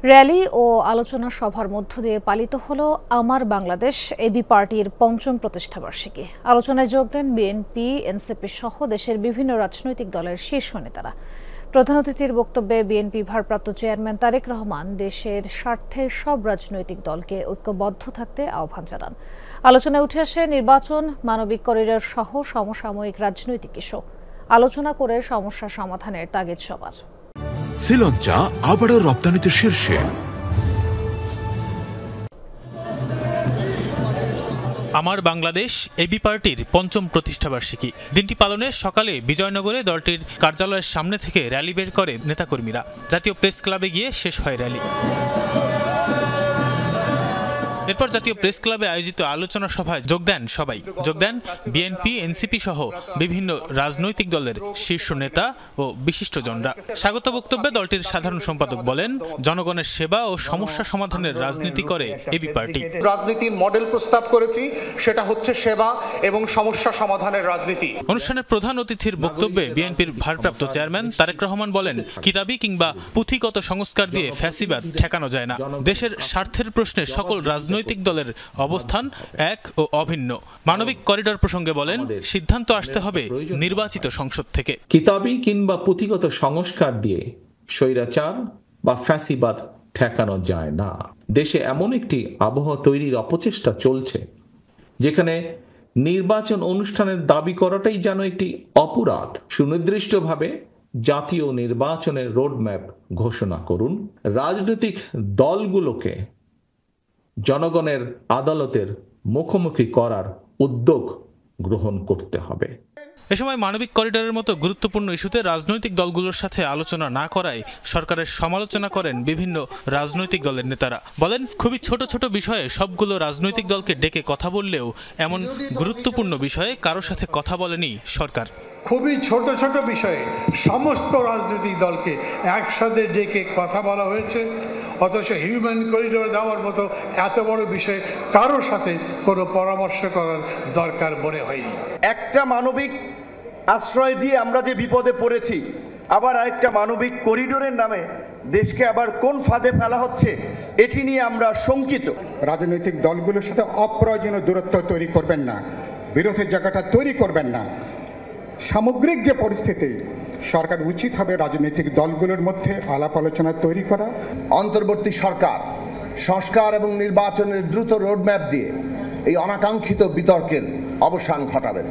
Rally ও আলোচনা সভার মধ্য দিয়ে পালিত হলো আমার বাংলাদেশ এবি পার্টির পঞ্চম প্রতিষ্ঠাবার্ষিকী। আলোচনায় যোগ দেন বিএনপি, এনসিপি সহ দেশের বিভিন্ন রাজনৈতিক দলের শীর্ষ নেতারা। প্রধান অতিথির বক্তব্যে বিএনপি ভারপ্রাপ্ত চেয়ারম্যান তারেক রহমান দেশের স্বার্থে সব রাজনৈতিক দলকে ঐক্যবদ্ধ থাকতে আহ্বান জানান। আলোচনায় উঠে আসে নির্বাচন, মানবিক করিডর সহ সমসাময়িক রাজনৈতিক ইস্যু। আলোচনা করে সমস্যা সমাধানের তাগিদ সবার। শ্রীলঙ্কা আবারও রপ্তানিতে শীর্ষে। আমার বাংলাদেশ এবি পার্টির পঞ্চম প্রতিষ্ঠাবার্ষিকী দিনটি পালনে সকালে বিজয়নগরে দলটির কার্যালয়ের সামনে থেকে র্যালি বের করে নেতাকর্মীরা। জাতীয় প্রেস ক্লাবে গিয়ে শেষ হয় র্যালি। এরপর জাতীয় প্রেস ক্লাবে আয়োজিত আলোচনা সভায় যোগ দেন বিএনপি, এনসিপি সহ বিভিন্ন রাজনৈতিক দলের শীর্ষ নেতা ও বিশিষ্টজনরা। স্বাগত বক্তব্যে দলটির সাধারণ সম্পাদক বলেন, জনগণের সেবা ও সমস্যা সমাধানের রাজনীতি করে এবি পার্টি। রাজনীতির মডেল প্রস্তাব করেছি, সেটা হচ্ছে সেবা এবং সমস্যা সমাধানের রাজনীতি। অনুষ্ঠানের প্রধান অতিথির বক্তব্যে বিএনপির ভারপ্রাপ্ত চেয়ারম্যান তারেক রহমান বলেন, কিতাবি কিংবা পুঁথিগত সংস্কার দিয়ে ফ্যাসিবাদ ঠেকানো যায় না। দেশের স্বার্থের প্রশ্নে সকল রাজনৈতিক দলের অবস্থান এক ও অভিন্ন। মানবিক করিডর প্রসঙ্গে বলেন, সিদ্ধান্ত আসতে হবে নির্বাচিত সংসদ থেকে। কিতাবি কিংবা পুঁথিগত সংস্কার দিয়ে স্বৈরাচার বা ফ্যাসিবাদ ঠেকানো যায় না। দেশে এমন একটি আবহাওয়া তৈরির অপচেষ্টা চলছে যেখানে নির্বাচন অনুষ্ঠানের দাবি করাটাই যেন একটি অপরাধ। সুনির্দিষ্টভাবে জাতীয় নির্বাচনের রোডম্যাপ ঘোষণা করুন। রাজনৈতিক দলগুলোকে জনগণের আদালতের মুখোমুখি করার উদ্যোগ গ্রহণ করতে হবে। এ সময় মানবিক করিডরের মতো গুরুত্বপূর্ণ ইস্যুতে রাজনৈতিক দলগুলোর সাথে আলোচনা না করায় সরকারের সমালোচনা করেন বিভিন্ন রাজনৈতিক দলের নেতারা। বলেন, খুবই ছোট ছোট বিষয়ে সবগুলো রাজনৈতিক দলকে ডেকে কথা বললেও এমন গুরুত্বপূর্ণ বিষয়ে কারো সাথে কথা বলেনি সরকার। খুবই ছোট ছোট বিষয়ে সমস্ত রাজনৈতিক দলকে একসাথে ডেকে কথা বলা হয়েছে, অথচ হিউম্যান করিডোর দেওয়ার মতো এত বড় বিষয়ে কারোর সাথে কোনো পরামর্শ করার দরকার মনে হয়নি। একটা মানবিক আশ্রয় দিয়ে আমরা যে বিপদে পড়েছি, আবার আরেকটা মানবিক করিডোরের নামে দেশকে আবার কোন ফাঁদে ফেলা হচ্ছে, এটি নিয়ে আমরা শঙ্কিত। রাজনৈতিক দলগুলোর সাথে অপ্রয়োজনীয় দূরত্ব তৈরি করবেন না, বিরোধের জায়গাটা তৈরি করবেন না। সামগ্রিক যে পরিস্থিতি, সরকার উচিত হবে রাজনৈতিক দলগুলোর মধ্যে আলাপ আলোচনা তৈরি করা। অন্তর্বর্তী সরকার সংস্কার এবং নির্বাচনের দ্রুত রোডম্যাপ দিয়ে এই অনাকাঙ্ক্ষিত বিতর্কের অবসান ঘটাবেন।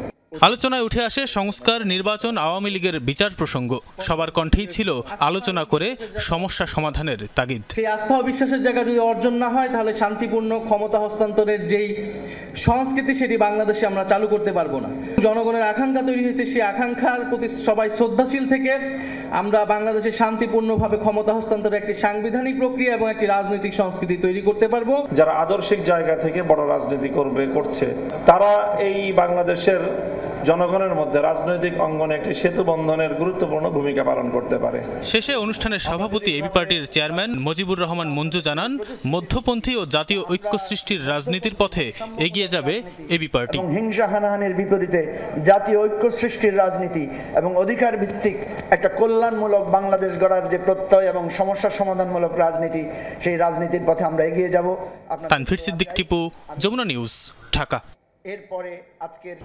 আলোচনায় উঠে আসে সংস্কার, নির্বাচন, আওয়ামী লীগের বিচার প্রসঙ্গ। সবার কণ্ঠেই ছিল আলোচনা করে সমস্যা সমাধানের তাগিদ। সেই আস্থা ও বিশ্বাসের জায়গা যদি অর্জন না হয়, তাহলে শান্তিপূর্ণ ক্ষমতা হস্তান্তরের যেই সংস্কৃতি, সেটি বাংলাদেশে আমরা চালু করতে পারবো না। জনগণের আকাঙ্ক্ষা তৈরি হয়েছে, সেই আকাঙ্ক্ষার প্রতি সবাই শ্রদ্ধাশীল থেকে আমরা বাংলাদেশে শান্তিপূর্ণভাবে ক্ষমতা হস্তান্তরের একটি সাংবিধানিক প্রক্রিয়া এবং একটি রাজনৈতিক সংস্কৃতি তৈরি করতে পারবো। যারা আদর্শিক জায়গা থেকে বড় রাজনীতি করছে, তারা এই বাংলাদেশের জনগণের মধ্যে রাজনৈতিক অঙ্গনে একটি সেতু বন্ধনের গুরুত্বপূর্ণ ভূমিকা পালন করতে পারে। শেষে অনুষ্ঠানের সভাপতি এবি পার্টির চেয়ারম্যান মুজিবুর রহমান মঞ্জু জানান, মধ্যপন্থী ও জাতীয় ঐক্য সৃষ্টির রাজনীতির পথে এগিয়ে যাবে এবি পার্টি। হিংসা হানাহানির বিপরীতে জাতীয় ঐক্য সৃষ্টির রাজনীতি এবং অধিকার ভিত্তিক একটা কল্যাণমূলক বাংলাদেশ গড়ার যে প্রত্যয় এবং সমস্যা সমাধানমূলক রাজনীতি, সেই রাজনীতির পথে আমরা এগিয়ে যাব। তানভীর সিদ্দিক টিপু, যমুনা নিউজ, ঢাকা। এরপরে আজকের